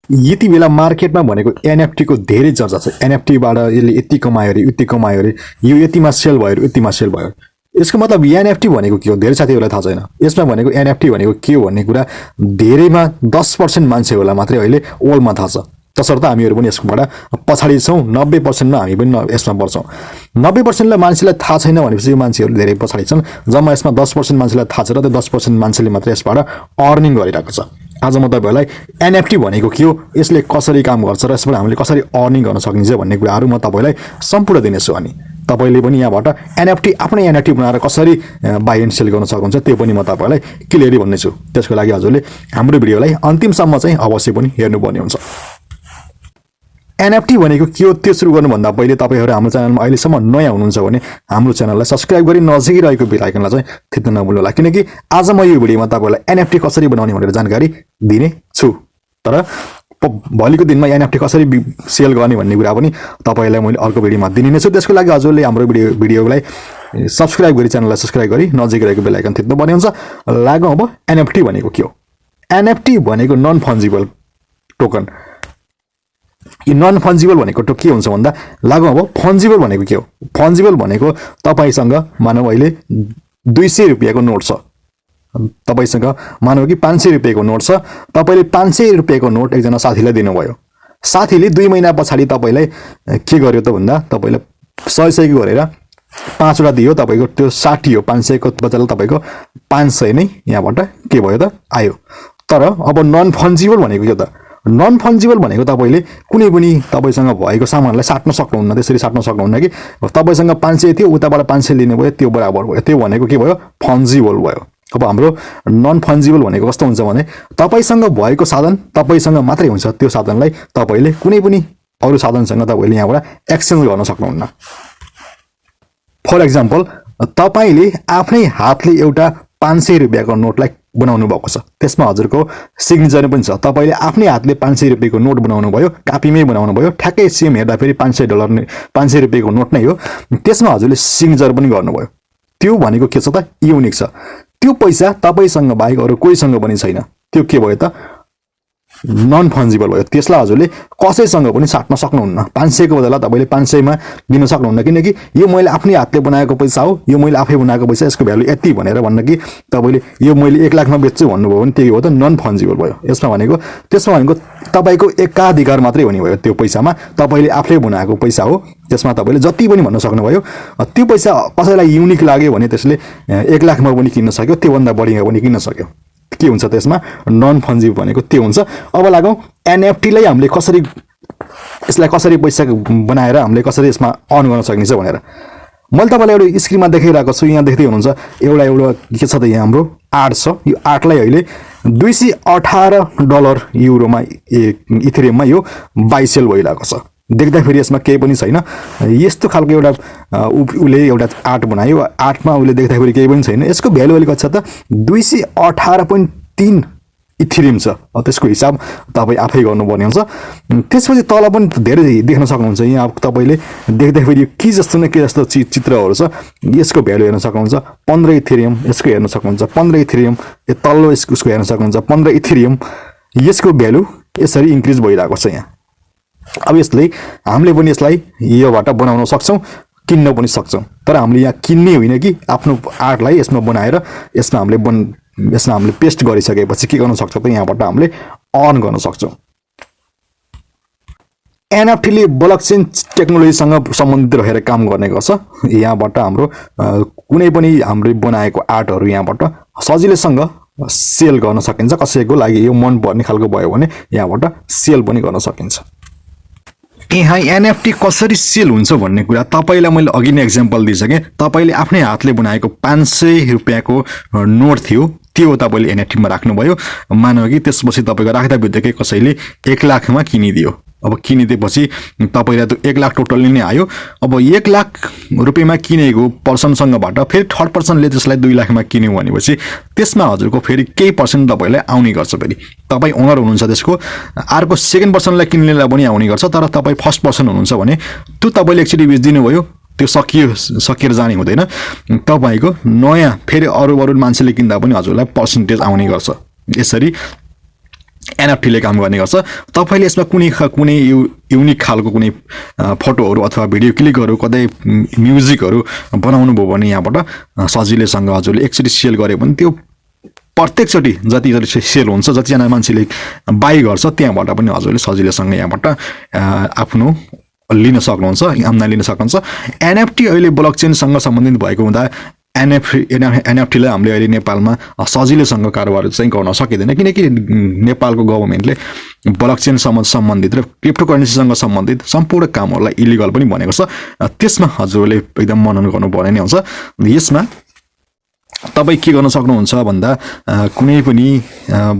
यति बेला मार्केटमा भनेको एनएफटी को धेरै चर्चा छ। एनएफटी बाट यसले यति कमायो रे, उति कमायो रे, यो यतिमा सेल भयो, यतिमा सेल भयो। यसको मतलब एनएफटी भनेको के हो धेरै साथीहरुलाई थाहा छैन। यसमा भनेको एनएफटी भनेको के हो भन्ने कुरा धेरैमा 10% मान्छे होला मात्रै अहिले ओलमा थाहा छ। तसर्थ हामीहरु पनि यसबाट पछाडी छौं। 90% मा हामी पनि यसमा पर्छौं। 90% ला मान्छेलाई थाहा छैन भनेपछि यो मान्छेहरु धेरै पछाडी छन्। जम्मा यसमा 10% मान्छेलाई थाहा छ र त्यो 10% मान्छेले मात्र यसबाट अर्निङ गरिरहेको छ। आज म तपाईहरुलाई एनएफटी भनेको के हो, यसले कसरी काम गर्छ र यसबाट हामीले कसरी अर्निङ गर्न सकिन्छ भन्ने कुराहरु म तपाईलाई सम्पूर्ण दिनेछु। अनि तपाईले पनि यहाँबाट एनएफटी आफ्नै एनएफटी बनाएर कसरी बाइ एन्ड सेल गर्न सक्नुहुन्छ त्यो पनि म तपाईलाई क्लियरली भन्नेछु। त्यसको लागि हजुरले हाम्रो भिडियोलाई अन्तिमसम्म चाहिँ अवश्य पनि हेर्नुपर्ने हुन्छ। एनएफटी भनेको के हो त्यो सुरु गर्नुभन्दा पहिले तपाईहरु हाम्रो च्यानलमा अहिलेसम्म नयाँ हुनुहुन्छ भने हाम्रो च्यानललाई सब्स्क्राइब गरी नजिकै रहेको बेल आइकनलाई चाहिँ थिच्न नभुल्नु होला, किनकि आज म यो भिडियोमा तपाईहरुलाई एनएफटी कसरी बनाउने भनेर जानकारी दिने छु। तर भोलिको दिनमा एनएफटी कसरी सेल गर्ने भन्ने कुरा पनि तपाईलाई मैले अर्को भिडियोमा दिने नै छु। त्यसको लागि हजुरले हाम्रो भिडियोलाई सब्स्क्राइब गरी च्यानललाई सब्स्क्राइब गरी नजिकै रहेको बेल आइकन थिच्नु पर्ने हुन्छ। लागौं अब एनएफटी भनेको के हो। एनएफटी भनेको नन फन्जिबल टोकन। यो नन फन्जिबल भनेको के हुन्छ भन्दा लागौं अब फन्जिबल भनेको के हो। फन्जिबल भनेको तपाईसँग मानव अहिले 200 रुपैयाँको नोट छ, तपाईसँग मानव कि 500 रुपैयाँको नोट छ। तपाईले 500 रुपैयाँको नोट एकजना साथीलाई दिनुभयो। साथीले 2 महिना पछाडी तपाईलाई के गर्यो त भन्दा तपाईले 100 गरेर 5 वटा दियो। तपाईको त्यो 60 हो, 500 को बदला तपाईको 500 नै यहाँबाट के भयो त आयो। तर अब नन फन्जिबल भनेको के हो त। नन फन्जिबल भनेको तपाईले कुनै पनि तपाईसँग भएको सामानलाई साट्न सक्नुहुन्न। त्यसरी साट्न सक्नुहुन्न कि तपाईसँग 500 थियो उताबाट 500 लिने भयो, त्यो बराबर भयो। त्यो भनेको के भयो फन्जिबल भयो। अब हाम्रो नन फन्जिबल भनेको कस्तो हुन्छ भने तपाईसँग भएको साधन तपाईसँग मात्रै हुन्छ। त्यो साधनलाई तपाईले कुनै पनि अरु साधनसँग तपाईले यहाँबाट एक्सचेन्ज गर्न सक्नुहुन्न। फर एक्जाम्पल तपाईले आफ्नै हातले एउटा 500 रुपैयाँको नोटलाई बनाउनु भएको छ, त्यसमा हजुरको सिग्नेचर पनि छ। तपाईले आफ्नै हातले 500 रुपैयाँको नोट बनाउनु भयो, कापीमै बनाउनु भयो, ठ्याक्कै सेम हेर्दा फेरि $500 500 रुपैयाँको नोट नै हो। त्यसमा हजुरले सिग्नेचर पनि गर्नुभयो। त्यो भनेको के छ त युनिक छ। त्यो पैसा तपाईसँग बाहेक अरु कोहीसँग पनि छैन। त्यो के भयो त नन फन्जिबल भयो। त्यसलाई हजुरले कसैसँग पनि साट्न सक्नुहुन्न। 500 को बदला तपाईले 500 मा दिन सक्नुहुन्न, किनकि यो मैले आफ्नै हातले बनाएको पैसा हो, यो मैले आफै बनाएको पैसा, यसको भ्यालु यति भनेर भन्न कि तपाईले यो मैले 1 लाखमा बेच्छु भन्नुभयो भने त्यो हो त नन फन्जिबल भयो। त्यसमा भनेको तपाईको एकाधिकार मात्रै हुने भयो। त्यो पैसामा तपाईले आफैले बनाएको पैसा हो, त्यसमा तपाईले जति पनि भन्न सक्नुभयो। त्यो पैसा कसैलाई युनिक लाग्यो भने त्यसले 1 लाखमा पनि किन्न सक्यो, त्यो भन्दा बढीमा पनि किन्न सक्यो। के हुन्छ त्यसमा नन फन्जिबल भनेको त्यो हुन्छ। अब लागौं एनएफटी लाई हामीले यसलाई कसरी पैसा बनाएर हामीले कसरी यसमा अर्न गर्न सकिन्छ भनेर। मैले तपाईलाई एउटा स्क्रिनमा देखाइरहेको छु। यहाँ देख्दै हुनुहुन्छ एउटा के छ त यहाँ हाम्रो आर्ट छ। यो आर्टलाई अहिले $218 युरोमा इथेरियममा यो बाइ सेल भइरहेको छ। देख्दा फेरि यसमा केही पनि छैन। यस्तो खालको एउटा उले एउटा आर्ट बनायो, आर्टमा उले देख्दा फेरि केही पनि छैन। यसको भ्यालु अहिले कति छ त 218.3 इथेरियम छ। त्यसको हिसाब तपाई आफै गर्नुपर्ने हुन्छ। त्यसपछि तल पनि धेरै देख्न सक्नुहुन्छ। यहाँ तपाईले देख्दा फेरि के जस्तो न के जस्तो चित्रहरु छ। यसको भ्यालु हेर्न सक्नुहुन्छ 15 इथेरियम, यसको हेर्न सक्नुहुन्छ 15 इथेरियम, यो तल्लो यसको हेर्न सक्नुहुन्छ 15 इथेरियम। यसको भ्यालु यसरी इन्क्रिज भइरहेको छ यहाँ। अब यसले हामीले पनि यसलाई योबाट बनाउन सक्छौं, किन्न पनि सक्छौं। तर हामीले यहाँ किन्ने होइन कि आफ्नो आर्टलाई यसमा बनाएर यसमा हामीले पेस्ट गरिसकेपछि के गर्न सक्छौं त यहाँबाट हामीले अर्न गर्न सक्छौं। एनएफटी ले ब्लकचेन टेक्नोलोजीसँग सम्बन्धित रहेर काम गर्ने गर्छ। यहाँबाट हाम्रो कुनै पनि हाम्रो बनाएको आर्टहरु यहाँबाट सजिलैसँग सेल गर्न सकिन्छ। कसैको लागि यो मन पर्ने खालको भयो भने यहाँबाट सेल पनि गर्न सकिन्छ। यहाँ एनएफटी कसरी सेल हुन्छ भन्ने कुरा तपाईलाई मैले अघि नै एक्जाम्पल दिइसके। तपाईले आफ्नै हातले बनाएको 500 रुपैयाँको नोट थियो, त्यो तपाईले एनएफटी मा राख्नुभयो। मानौ कि त्यसपछि तपाईको राख्दा बित्तिकै कसैले 1 लाखमा किनिदियो। अब किनिदिएपछि तपाईलाई त 1 लाख टोटली नै आयो। अब 1 लाख रुपैयाँमा किनेको पर्सनसँगबाट फेरि थर्ड पर्सनले त्यसलाई 2 लाखमा किन्यो भनेपछि त्यसमा हजुरको फेरि केही पर्सेन्ट तपाईलाई आउने गर्छ। फेरि तपाई ओनर हुनुहुन्छ त्यसको, अर्को सेकेन्ड पर्सनलाई किन्नेलाई पनि आउने गर्छ। तर तपाई फर्स्ट पर्सन हुनुहुन्छ भने त्यो तपाईले एकचोटी बेच्दिनु भयो, त्यो सकिएर जाने हुँदैन। तपाईको नयाँ फेरि अरु मान्छेले किन्दा पनि हजुरलाई पर्सेन्टेज आउने गर्छ। यसरी NFT ले काम गर्ने गर्छ। तपाईले यसमा कुनै युनिक खालको कुनै फोटोहरु अथवा भिडियो क्लिकहरु कतै म्युजिकहरु बनाउनु भयो भने यहाँबाट सजिलैसँग हजुरले एकचोटी सेल गर्यो भने त्यो प्रत्येकचोटी जति सेल हुन्छ, जतिजना मान्छेले बाइ गर्छ त्यहाँबाट पनि हजुरले सजिलैसँग यहाँबाट आफ्नो लिन सक्नुहुन्छ, आम्दानी लिन सक्नुहुन्छ। NFT अहिले ब्लकचेनसँग सम्बन्धित भएको हुँदा NFT लाई हामीले अहिले नेपालमा सजिलैसँग कारोबार चाहिँ गर्न सकिदैन, किनकि नेपालको गभर्नमेन्टले ब्लकचेनसँग सम्बन्धित र क्रिप्टोकरेन्सीसँग सम्बन्धित सम्पूर्ण कामहरूलाई इलिगल पनि भनेको छ। त्यसमा हजुरले एकदम मनन गर्नुपर्ने नै हुन्छ। यसमा तपाई के गर्न सक्नुहुन्छ भन्दा कुनै पनि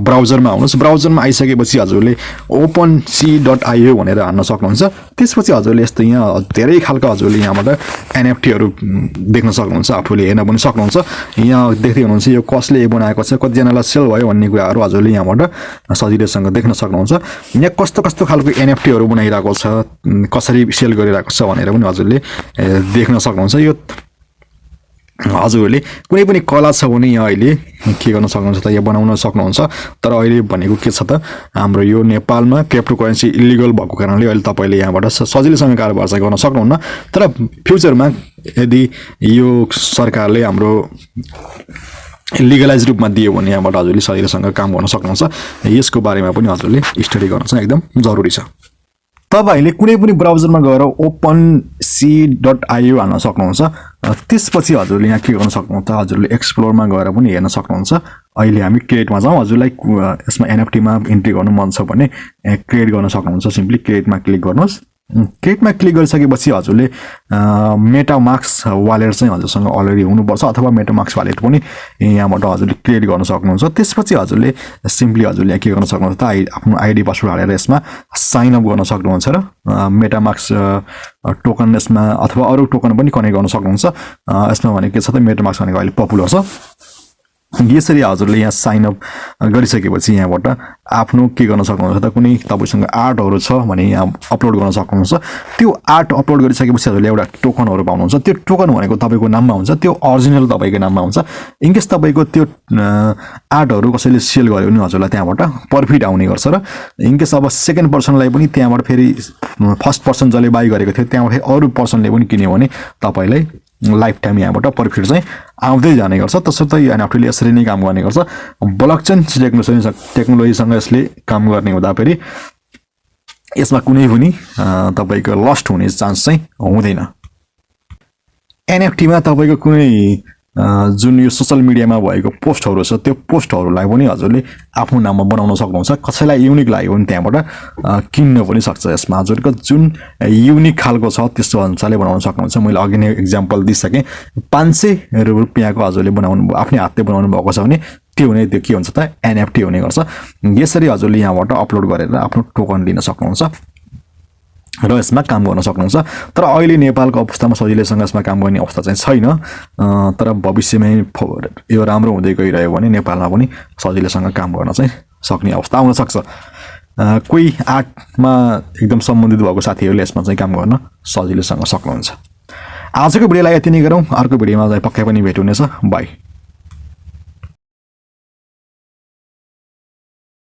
ब्राउजरमा आउनुस्। ब्राउजरमा आइसकेपछि हजुरले OpenSea.io भनेर हान्न सक्नुहुन्छ। त्यसपछि हजुरले यस्तो यहाँ धेरै खालका हजुरले यहाँबाट NFTहरु देख्न सक्नुहुन्छ, आफूले हेर्न पनि सक्नुहुन्छ। यहाँ देख्दै हुनुहुन्छ यो कसले बनाएको छ, कतिजनालाई सेल भयो भन्ने कुराहरु हजुरले यहाँबाट सजिलैसँग देख्न सक्नुहुन्छ। यहाँ कस्तो कस्तो खालको NFTहरु बनाइरहेको छ, कसरी सेल गरिरहेको छ भनेर पनि हजुरले देख्न सक्नुहुन्छ। यो हजुरले कुनै पनि कला छ भने यहाँ अहिले के गर्न सक्नुहुन्छ त यहाँ बनाउन सक्नुहुन्छ। तर अहिले भनेको के छ त, हाम्रो यो नेपालमा क्रिप्टोकरेन्सी इलिगल भएको कारणले अहिले तपाईले यहाँबाट सजिलैसँग कारोबार चाहिँ गर्न सक्नुहुन्न। तर फ्युचरमा यदि यो सरकारले हाम्रो लिगलाइज रूपमा दियो भने यहाँबाट हजुरले सजिलैसँग काम गर्न सक्नुहुन्छ। यसको बारेमा पनि हजुरले स्टडी गर्न चाहिँ एकदम जरुरी छ। तपाईले कुनै पनि ब्राउजरमा गएर OpenSea.io हान्न सक्नुहुन्छ। त्यसपछि हजुरले यहाँ के गर्न सक्नुहुन्छ, हजुरले एक्सप्लोरमा गएर पनि हेर्न सक्नुहुन्छ। अहिले हामी क्रिएटमा जाउँ। हजुरलाई यसमा NFT मा इन्ट्री गर्नु मन छ भने क्रिएट गर्न सक्नुहुन्छ। सिम्पली क्रिएटमा क्लिक गर्नुहोस्। क्रिएटमा क्लिक गरिसकेपछि हजुरले मेटामास्क वालेट चाहिँ हजुरसँग अलरेडी हुनुपर्छ, अथवा मेटामास्क वालेट पनि यहाँबाट हजुरले क्रिएट गर्न सक्नुहुन्छ। त्यसपछि हजुरले सिम्पली हजुरले यहाँ के गर्न सक्नुहुन्छ त, आफ्नो आइडी पासवर्ड हालेर यसमा साइन अप गर्न सक्नुहुन्छ र मेटामास्क टोकन यसमा अथवा अरू टोकन पनि कनेक्ट गर्न सक्नुहुन्छ। यसमा भने के छ त, मेटामास्क भनेको अहिले पपुलर छ। यसरी हजुरले यहाँ साइन अप गरिसकेपछि यहाँबाट आफ्नो के गर्न सक्नुहुन्छ त, कुनै तपाईसँग आर्टहरु छ भने यहाँ अपलोड गर्न सक्नुहुन्छ। त्यो आर्ट अपलोड गरिसकेपछि हजुरले एउटा टोकनहरु पाउनुहुन्छ। त्यो टोकन भनेको तपाईको नाममा हुन्छ, त्यो ओरिजिनल तपाईको नाममा हुन्छ। इनकेस तपाईको त्यो आर्टहरु कसैले सेल गर्यो भने हजुरलाई त्यहाँबाट प्रॉफिट आउने गर्छ र इनकेस अब सेकेन्ड पर्सनलाई पनि त्यहाँबाट फेरि फर्स्ट पर्सन जसले बाइ गरेको थियो त्यहाँबाट अरु पर्सनले पनि किन्यो भने तपाईलाई लाइफ टाइम यहाँबाट प्रॉफिट चाहिँ आउँदै जाने गर्छ। तसर्थ यो NFT ले यसरी नै काम गर्ने गर्छ। ब्लकचेन टेक्नोलोजीसँग यसले काम गर्ने हुँदा फेरि यसमा कुनै पनि तपाईको लस्ट हुने चान्स चाहिँ हुँदैन। NFT मा तपाईको कुनै जुन यो सोशल मिडियामा भएको पोस्टहरु छ त्यो पोस्टहरुलाई पनि हजुरले आफ्नो नाममा बनाउन सक्नुहुन्छ। कसैलाई युनिक लाग्यो भने त्यहाँबाट किन्न पनि सक्छ। यसमा हजुरको जुन युनिक खालको छ त्यस्तो अनुसारले बनाउन सक्नुहुन्छ। मैले अघि नै एक्जाम्पल दिइसके। 500 रुपैयाँको हजुरले बनाउनु आफ्नै हातले बनाउनु भएको छ भने त्यो हुने त्यो के हुन्छ त, NFT हुने गर्छ। यसरी हजुरले यहाँबाट अपलोड गरेर आफ्नो टोकन लिन सक्नुहुन्छ र यसमा काम गर्न सक्नुहुन्छ। तर अहिले नेपालको अवस्थामा सजिलैसँग यसमा काम गर्ने अवस्था चाहिँ छैन। तर भविष्यमा यो राम्रो हुँदै गइरह्यो भने नेपालमा पनि सजिलैसँग काम गर्न चाहिँ सक्ने अवस्था आउन सक्छ। कोही आर्टमा एकदम सम्बन्धित भएको साथीहरूले यसमा चाहिँ काम गर्न सजिलैसँग सक्नुहुन्छ। आजको भिडियोलाई यति नै गरौँ। अर्को भिडियोमा चाहिँ पक्कै पनि भेट हुनेछ। बाइ।